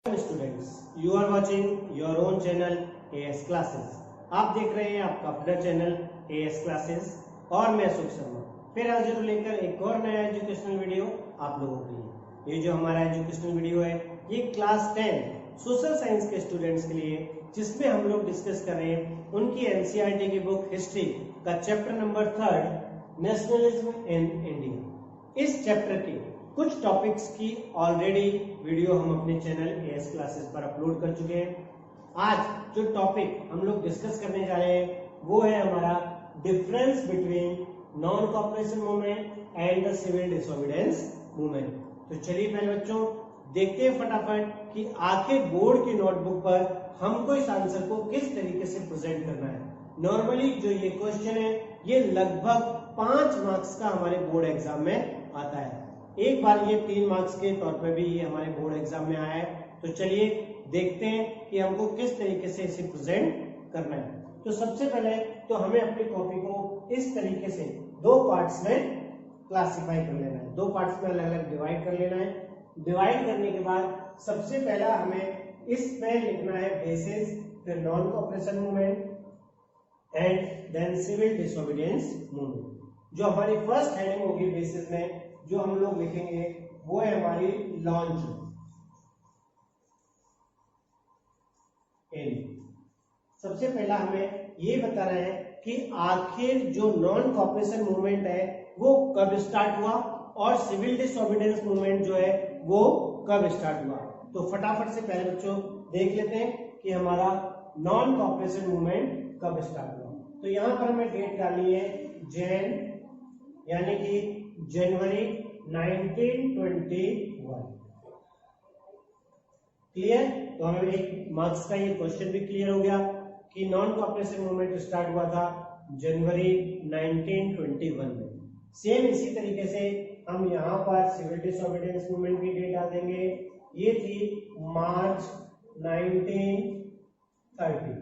Students, you are watching your own channel AS classes. आप देख रहे हैं आपका अपना चैनल एएस क्लासेस और मैं अशोक शर्मा फिर हाजिर लेकर एक और नया एजुकेशनल वीडियो आप लोगों के लिए। ये जो हमारा एजुकेशनल वीडियो है ये क्लास 10 सोशल साइंस के स्टूडेंट्स के लिए, जिसमें हम लोग डिस्कस कर रहे हैं उनकी एनसीईआरटी की बुक हिस्ट्री का chapter number 3 nationalism in India. इस चैप्टर के कुछ टॉपिक्स की ऑलरेडी वीडियो हम अपने चैनल एएस क्लासेस पर अपलोड कर चुके हैं। आज जो टॉपिक हम लोग डिस्कस करने जा रहे हैं वो है हमारा difference between non cooperation movement and the civil disobedience movement. तो चलिए पहले बच्चों देखते हैं फटाफट कि आखिर बोर्ड की नोटबुक पर हमको इस आंसर को किस तरीके से प्रेजेंट करना है। नॉर्मली जो ये क्वेश्चन है ये लगभग 5 मार्क्स का हमारे बोर्ड एग्जाम में आता है। एक बार ये 3 मार्क्स के तौर पे भी ये हमारे बोर्ड एग्जाम में आया है। तो चलिए देखते हैं कि हमको किस तरीके से इसे प्रेजेंट करना है। तो सबसे पहले तो हमें अपनी कॉपी को इस तरीके से 2 पार्ट्स में क्लासिफाई कर लेना है, 2 पार्ट्स में अलग अलग डिवाइड कर लेना है। डिवाइड करने के बाद सबसे पहला हमें इस पे लिखना है बेसिस, फिर non cooperation movement and then civil disobedience movement. जो हमारी फर्स्ट हेडिंग होगी बेसिस में जो हम लोग लिखेंगे वो है हमारी लॉन्च इन। सबसे पहला हमें ये बताना है कि आखिर जो नॉन कॉपरेशन मूवमेंट है वो कब स्टार्ट हुआ और सिविल डिसोबीडियंस मूवमेंट जो है वो कब स्टार्ट हुआ। तो फटाफट से पहले बच्चों देख लेते हैं कि हमारा नॉन कॉपरेशन मूवमेंट कब स्टार्ट हुआ। तो यहां पर हमें डेट डालनी है जैन, यानी कि जनवरी 1921। क्लियर? तो हमें 1 मार्क्स का ये क्वेश्चन भी क्लियर हो गया कि नॉन कॉपरेशन मूवमेंट स्टार्ट हुआ था जनवरी 1921 में। सेम इसी तरीके से हम यहाँ पर सिविल डिसोबीडियंस मूवमेंट की डेट डाल देंगे, ये थी मार्च 1930।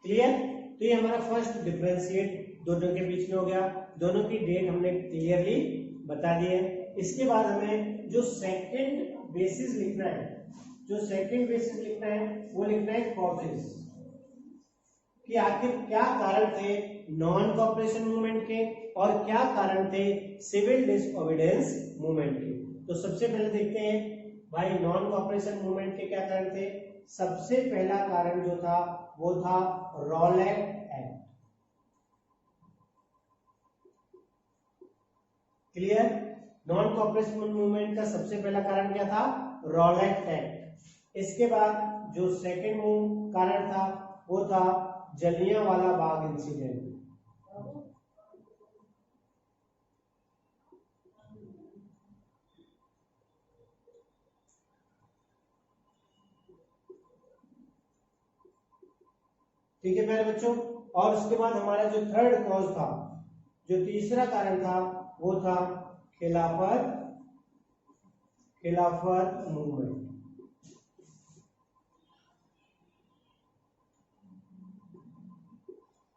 क्लियर? तो ये हमारा फर्स्ट डिफरेंशिएट दोनों के बीच में हो गया, दोनों की डेट हमने क्लियरली बता दी है। इसके बाद हमें जो सेकंड बेसिस लिखना है, वो लिखना है कॉजेस, कि आखिर क्या कारण थे नॉन कॉपरेशन मूवमेंट के और क्या कारण थे सिविल डिसोबीडियंस मूवमेंट के। तो सबसे पहले देखते हैं भाई नॉन कॉपरेशन मूवमेंट के क्या कारण थे। सबसे पहला कारण जो था वो था Rowlatt act. Clear? Non cooperation movement का सबसे पहला कारण क्या था? Rowlatt act. इसके बाद जो सेकंड कारण था वो था जलियांवाला बाग इंसिडेंट। ठीक है प्यारे बच्चों। और उसके बाद हमारा जो थर्ड कॉज था, जो तीसरा कारण था वो था खिलाफत मूवमेंट।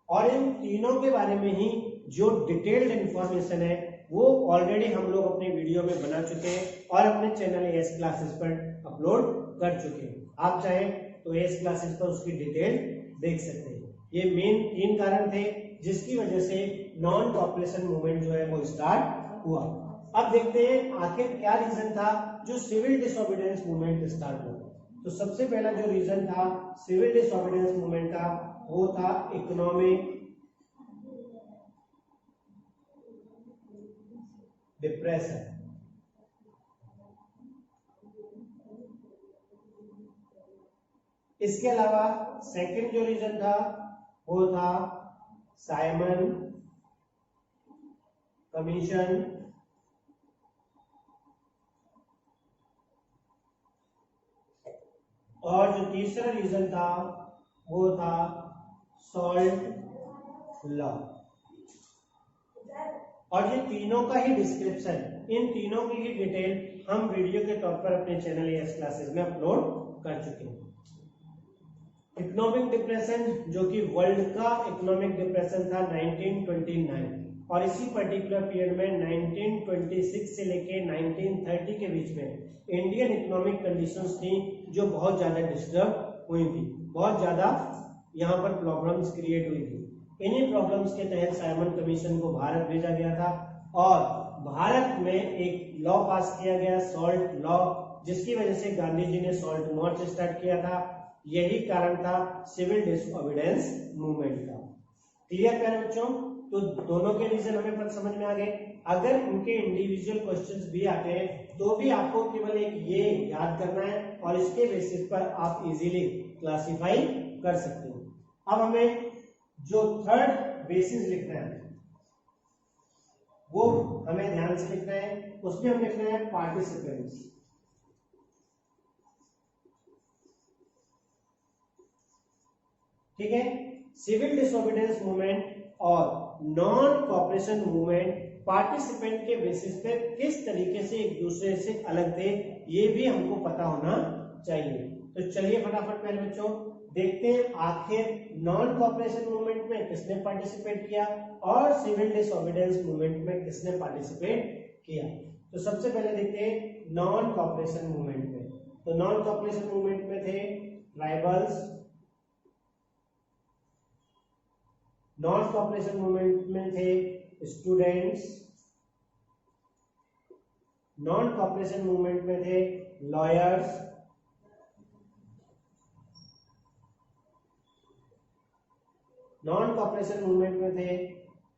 और इन तीनों के बारे में ही जो डिटेल्ड इंफॉर्मेशन है वो ऑलरेडी हम लोग अपने वीडियो में बना चुके हैं और अपने चैनल एएस क्लासेस पर अपलोड कर चुके हैं। आप चाहें तो एएस क्लासेस पर उसकी डिटेल देख सकते हैं। ये मेन 3 कारण थे जिसकी वजह से नॉन कॉपरेशन मूवमेंट जो है वो स्टार्ट हुआ। अब देखते हैं आखिर क्या रीजन था जो सिविल डिसोबीडियंस मूवमेंट स्टार्ट हुआ। तो सबसे पहला जो रीजन था सिविल डिसोबीडियंस मूवमेंट का वो था इकोनॉमिक डिप्रेशन। इसके अलावा सेकंड जो रीजन था वो था साइमन कमीशन। और जो तीसरा रीजन था वो था सॉल्ट लॉ। और ये तीनों का ही डिस्क्रिप्शन, इन तीनों की ही डिटेल हम वीडियो के तौर पर अपने चैनल एएस क्लासेस में अपलोड कर चुके हैं। इकोनॉमिक डिप्रेशन जो कि वर्ल्ड का इकोनॉमिक डिप्रेशन था 1929, और इसी पर्टिकुलर पीरियड में 1926 से लेके 1930 के बीच में इंडियन इकोनॉमिक कंडीशंस थी जो बहुत ज्यादा डिस्टर्ब हुई थी, बहुत ज्यादा यहाँ पर प्रॉब्लम्स क्रिएट हुई थी। इन्हीं प्रॉब्लम्स के तहत साइमन कमीशन को भारत भेजा गया था और भारत में एक लॉ पास किया गया, सॉल्ट लॉ, जिसकी वजह से गांधी जी ने सॉल्ट मार्च स्टार्ट किया था। यही कारण था सिविल डिसओबीडियंस मूवमेंट का। क्लियर है बच्चों? तो दोनों के रीजन हमें पर समझ में आ गए। अगर उनके इंडिविजुअल क्वेश्चंस भी आते हैं तो भी आपको केवल एक ये याद करना है और इसके बेसिस पर आप इजीली क्लासिफाई कर सकते हो। अब हमें जो थर्ड बेसिस लिखना है वो हमें ध्यान से लिखना है। उसमें हम लिखना है पार्टिसिपेंट्स। ठीक है, सिविल डिसोबीडियंस मूवमेंट और नॉन कॉपरेशन मूवमेंट पार्टिसिपेंट के बेसिस पे किस तरीके से एक दूसरे से अलग थे, ये भी हमको पता होना चाहिए। तो चलिए फटाफट पहले बच्चों देखते हैं आखिर नॉन कॉपरेशन मूवमेंट में किसने पार्टिसिपेट किया और सिविल डिसोबीडियंस मूवमेंट में किसने पार्टिसिपेट किया। तो सबसे पहले देखते हैं नॉन कॉपरेशन मूवमेंट में। तो नॉन कॉपरेशन मूवमेंट में थे ट्राइबल्स, नॉन कॉपरेशन मूवमेंट में थे स्टूडेंट्स, नॉन कॉपरेशन मूवमेंट में थे लॉयर्स, नॉन कॉपरेशन मूवमेंट में थे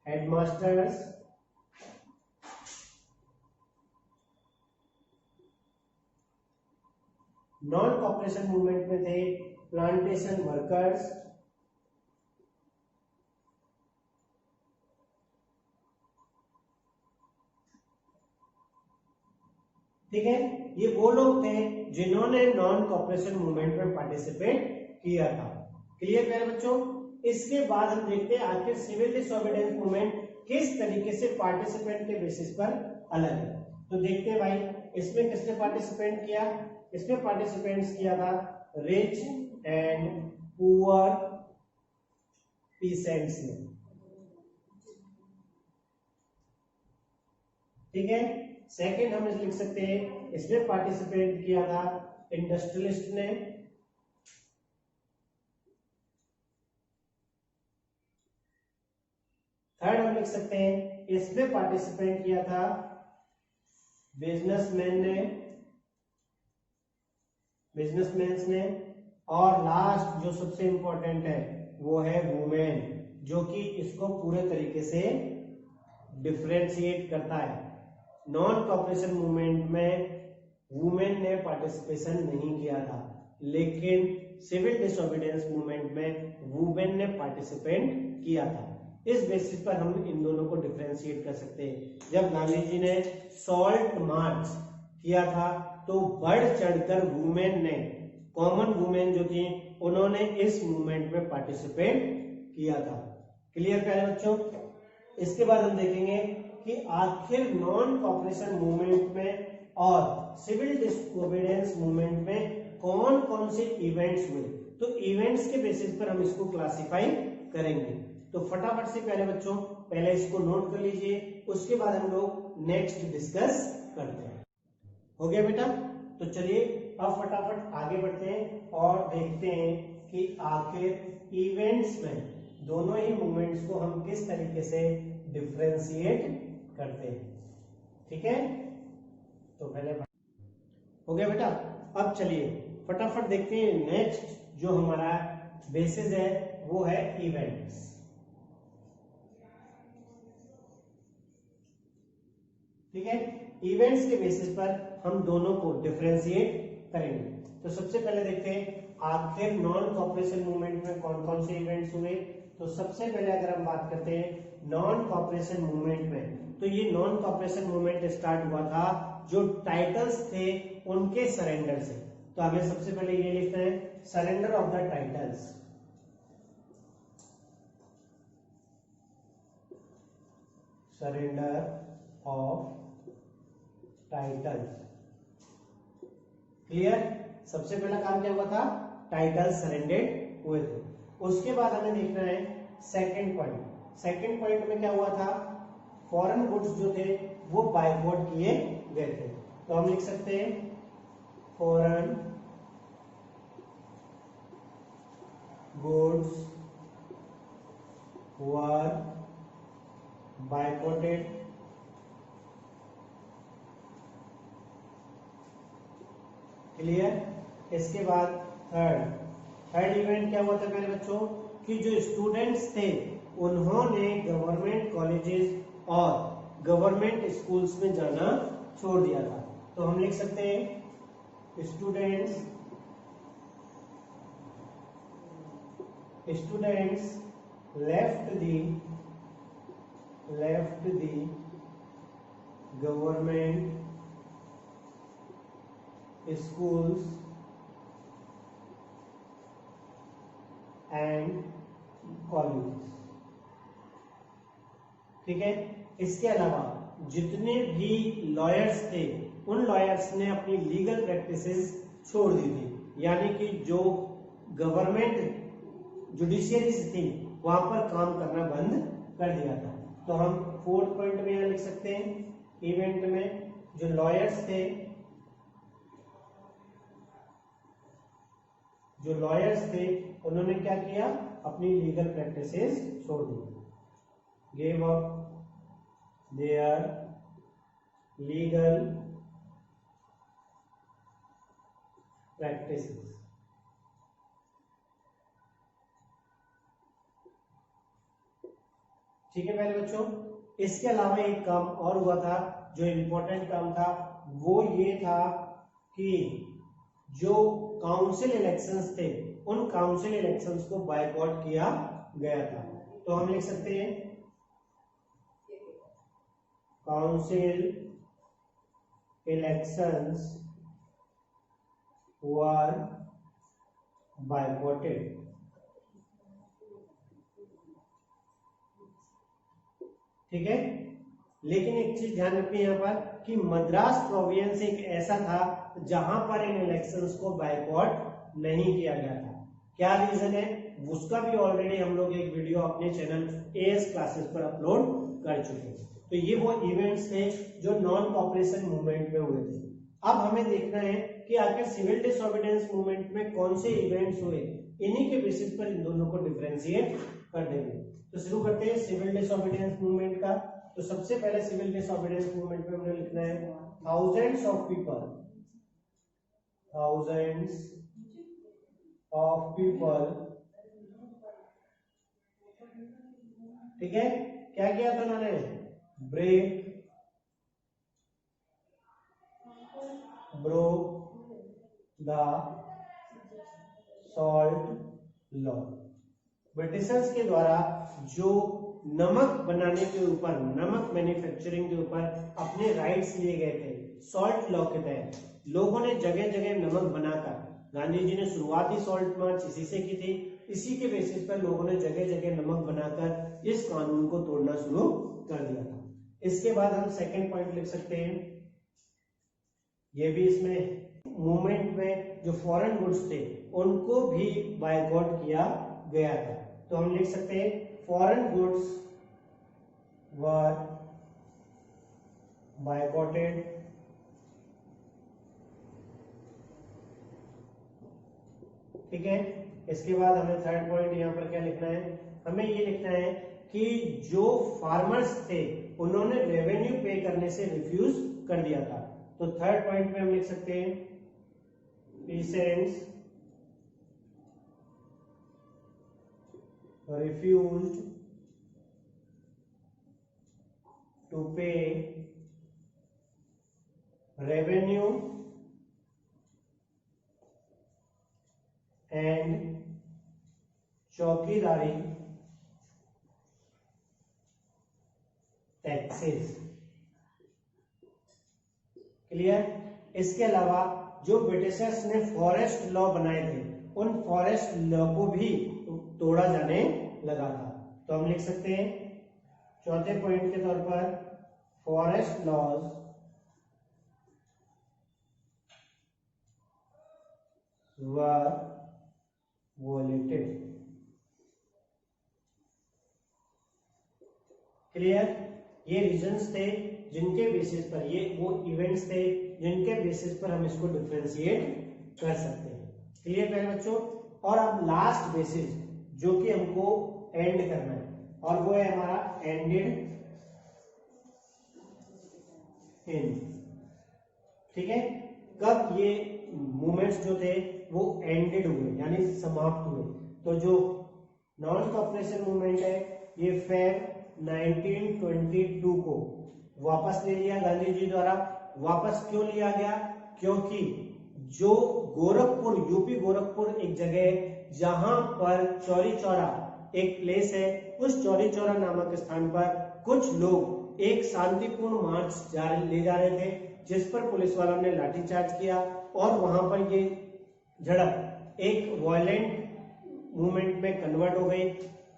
हेडमास्टर्स, नॉन कॉपरेशन मूवमेंट में थे प्लांटेशन वर्कर्स, ठीक है। ये वो लोग थे जिन्होंने नॉन कॉपरेशन मूवमेंट में पार्टिसिपेट किया था। क्लियर है बच्चों? इसके बाद हम देखते हैं आखिर सिविल डिसोबीडियंस मूवमेंट किस तरीके से पार्टिसिपेंट के बेसिस पर अलग है। तो देखते हैं भाई इसमें किसने पार्टिसिपेट किया। इसमें पार्टिसिपेंट्स किया था रिच एंड पुअर पीसेंट्स ने। ठीक है। सेकंड हम लिख सकते हैं इसमें पार्टिसिपेट किया था इंडस्ट्रियलिस्ट ने। थर्ड हम लिख सकते हैं इसमें पार्टिसिपेट किया था बिजनेसमैन ने, बिजनेसमैन्स ने। और लास्ट जो सबसे इंपॉर्टेंट है वो है वुमेन, जो कि इसको पूरे तरीके से डिफरेंशिएट करता है। नॉन कॉपरेशन मूवमेंट में वुमेन ने पार्टिसिपेशन नहीं किया था, लेकिन सिविल डिसोबीडियंस मूवमेंट में वुमेन ने पार्टिसिपेट किया था। इस बेसिस पर हम इन दोनों को डिफरेंशिएट कर सकते हैं। जब गांधी जी ने सॉल्ट मार्च किया था तो बढ़ चढ़कर वुमेन ने, कॉमन वुमेन जो थी, उन्होंने इस मूवमेंट में पार्टिसिपेट किया था। क्लियर है बच्चों? इसके बाद हम देखेंगे कि आखिर नॉन कॉपरेशन मूवमेंट में और सिविल डिसोबीडियंस मूवमेंट में कौन कौन से इवेंट्स हुए। तो इवेंट्स के बेसिस पर हम इसको क्लासिफाई करेंगे। तो फटाफट से पहले बच्चों पहले इसको नोट कर लीजिए, उसके बाद हम लोग नेक्स्ट डिस्कस करते हैं। हो गया बेटा? तो चलिए अब फटाफट आगे बढ़ते हैं और देखते हैं कि आखिर इवेंट्स में दोनों ही मूवमेंट्स को हम किस तरीके से डिफरेंशिएट करते हैं। ठीक है, तो पहले हो गया बेटा। अब चलिए फटाफट देखते हैं नेक्स्ट जो हमारा बेसिस है वो है इवेंट्स। ठीक है, इवेंट्स के बेसिस पर हम दोनों को डिफरेंशिएट करेंगे। तो सबसे पहले देखते हैं आखिर नॉन कॉपरेशन मूवमेंट में कौन कौन से इवेंट्स हुए। तो सबसे पहले अगर हम बात करते हैं नॉन कॉपरेशन मूवमेंट में, तो ये नॉन कॉपरेशन मूवमेंट स्टार्ट हुआ था जो टाइटल्स थे उनके सरेंडर से। तो हमें सबसे पहले ये लिखना है surrender of the titles. Surrender of titles. Clear? सबसे पहला काम क्या हुआ था? टाइटल सरेंडेड हुए थे। उसके बाद हमें देखना है सेकंड पॉइंट। सेकंड पॉइंट में क्या हुआ था? फॉरेन गुड्स जो थे वो बायकॉट किए गए थे। तो हम लिख सकते हैं फॉरेन गुड्स वर बायकॉटेड क्लियर। इसके बाद थर्ड इवेंट क्या हुआ था मेरे बच्चों कि जो स्टूडेंट्स थे उन्होंने गवर्नमेंट कॉलेजेस और गवर्नमेंट स्कूल्स में जाना छोड़ दिया था। तो हम लिख सकते हैं students left the government schools and colleges। ठीक है। इसके अलावा जितने भी लॉयर्स थे उन लॉयर्स ने अपनी लीगल प्रैक्टिसेस छोड़ दी थी, यानी कि जो गवर्नमेंट जुडिशियरीज थी वहां पर काम करना बंद कर दिया था। तो हम फोर्थ पॉइंट में यहां लिख सकते हैं इवेंट में जो लॉयर्स थे उन्होंने क्या किया, अपनी लीगल प्रैक्टिसेस छोड़ दी, gave up their legal practices. ठीक है पहले बच्चों। इसके अलावा एक काम और हुआ था जो इम्पोर्टेंट काम था, वो ये था कि जो काउंसिल इलेक्शंस थे उन काउंसिल इलेक्शंस को बायकॉट किया गया था। तो हम लिख सकते हैं काउंसिल इलेक्शंस वर बायकॉटेड। ठीक है। लेकिन एक चीज ध्यान रखनी यहाँ पर कि मद्रास प्रोविंस एक ऐसा था जहां पर इन इलेक्शंस को बायकॉट नहीं किया गया था। क्या रीजन है उसका भी ऑलरेडी हम लोग एक वीडियो अपने चैनल एएस क्लासेस पर अपलोड कर चुके हैं। तो ये वो इवेंट्स थे जो नॉन कॉपरेशन मूवमेंट में हुए थे। अब हमें देखना है कि आखिर सिविल डिसोबीडियंस मूवमेंट में कौन से इवेंट्स हुए, इन्हीं के बेसिस पर इन दोनों को डिफरेंशिएट कर देंगे। तो शुरू करते हैं सिविल डिसोबीडियंस मूवमेंट का। तो सबसे पहले सिविल डिसोबीडियंस मूवमेंट में हमने लिखना है थाउजेंड्स ऑफ पीपल। ठीक है। क्या किया था उन्होंने, broke the salt law. Britishers के द्वारा जो नमक बनाने के ऊपर, नमक मैन्युफैक्चरिंग के ऊपर अपने राइट्स लिए गए थे, सॉल्ट लॉ के तहत लोगों ने जगह जगह नमक बनाकर, गांधी जी ने शुरुआती सॉल्ट मार्च इसी से की थी, इसी के बेसिस पर लोगों ने जगह जगह नमक बनाकर इस कानून को तोड़ना शुरू कर दिया था। इसके बाद हम सेकंड पॉइंट लिख सकते हैं, ये भी इसमें मूवमेंट में जो फॉरेन गुड्स थे उनको भी बायकॉट किया गया था। तो हम लिख सकते हैं फॉरेन गुड्स वर बायकॉटेड। ठीक है। इसके बाद हमें थर्ड पॉइंट यहाँ पर क्या लिखना है, हमें ये लिखना है कि जो फार्मर्स थे उन्होंने रेवेन्यू पे करने से रिफ्यूज कर दिया था। तो थर्ड पॉइंट में हम लिख सकते हैं peasants refused to pay revenue and चौकीदारी टैक्सेस। क्लियर। इसके अलावा जो ब्रिटिशर्स ने फॉरेस्ट लॉ बनाए थे उन फॉरेस्ट लॉ को भी तोड़ा जाने लगा था। तो हम लिख सकते हैं चौथे पॉइंट के तौर पर फॉरेस्ट लॉज वर वोलेटेड। क्लियर। ये रीजन्स थे जिनके बेसिस पर, ये वो इवेंट्स थे जिनके बेसिस पर हम इसको डिफरेंशिएट कर सकते हैं। क्लियर प्यारे बच्चों। और अब लास्ट बेसिस जो कि हमको एंड करना है, और वो है हमारा एंडेड इन। ठीक है, कब ये मूवमेंट्स जो थे वो एंडेड हुए यानी समाप्त हुए। तो जो नॉन कॉपरेशन मूवमेंट है ये फेब 1922 को वापस ले लिया गांधी जी द्वारा। वापस क्यों लिया गया? क्योंकि जो गोरखपुर, यूपी गोरखपुर एक जगह है जहां पर चौरी चौरा एक प्लेस है, उस चौरी चौरा नामक स्थान पर कुछ लोग एक शांतिपूर्ण मार्च ले जा रहे थे, जिस पर पुलिस वालों ने लाठीचार्ज किया और वहां पर ये झड़प एक वायलेंट मूवमेंट में कन्वर्ट हो गई।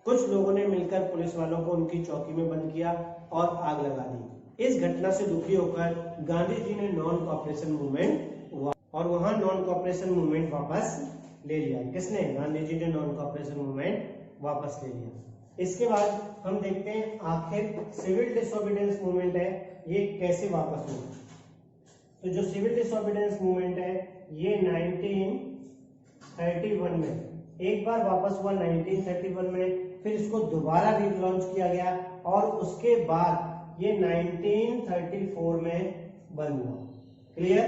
कुछ लोगों ने मिलकर पुलिस वालों को उनकी चौकी में बंद किया और आग लगा दी। इस घटना से दुखी होकर गांधी जी ने नॉन कॉपरेशन मूवमेंट और वहां नॉन कॉपरेशन मूवमेंट वापस ले लिया। किसने? गांधी जी ने नॉन कॉपरेशन मूवमेंट वापस ले लिया। इसके बाद हम देखते हैं आखिर सिविल डिसोबीडियंस मूवमेंट है ये कैसे वापस हुआ। तो जो सिविल डिसोबीडियंस मूवमेंट है ये 1931 में एक बार वापस हुआ 1931 में, फिर इसको दोबारा रीलॉन्च किया गया और उसके बाद ये 1934 में बंद हुआ। क्लियर?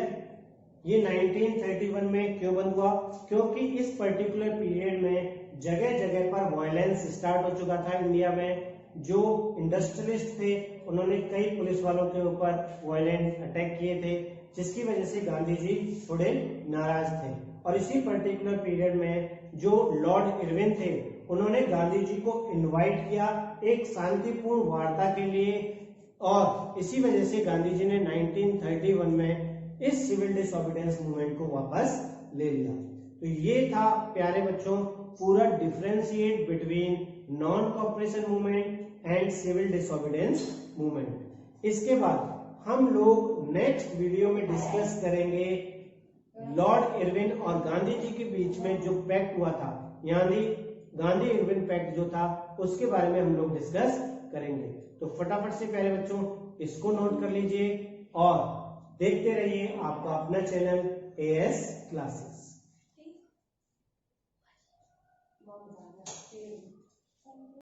ये 1931 में क्यों बंद हुआ? क्योंकि इस पर्टिकुलर पीरियड में जगह जगह पर वायलेंस स्टार्ट हो चुका था इंडिया में। जो इंडस्ट्रियलिस्ट थे उन्होंने कई पुलिस वालों के ऊपर वायलेंट अटैक किए थे, जिसकी वजह से गांधी जी थोड़े नाराज थे। और इसी पर्टिकुलर पीरियड में जो लॉर्ड इरविन थे उन्होंने गांधी जी को इनवाइट किया एक शांतिपूर्ण वार्ता के लिए, और इसी वजह से गांधी जी ने 1931 में इस सिविल डिसोबीडियंस मूवमेंट को वापस ले लिया। तो ये था प्यारे बच्चों पूरा differentiate between non cooperation movement and civil disobedience movement. इसके बाद हम लोग नेक्स्ट वीडियो में डिस्कस करेंगे लॉर्ड इरविन और गांधी जी के बीच में जो पैक्ट हुआ था, यानी गांधी इरविन पैक्ट जो था उसके बारे में हम लोग डिस्कस करेंगे। तो फटाफट से प्यारे बच्चों इसको नोट कर लीजिए और देखते रहिए आपका अपना चैनल एएस क्लासेस।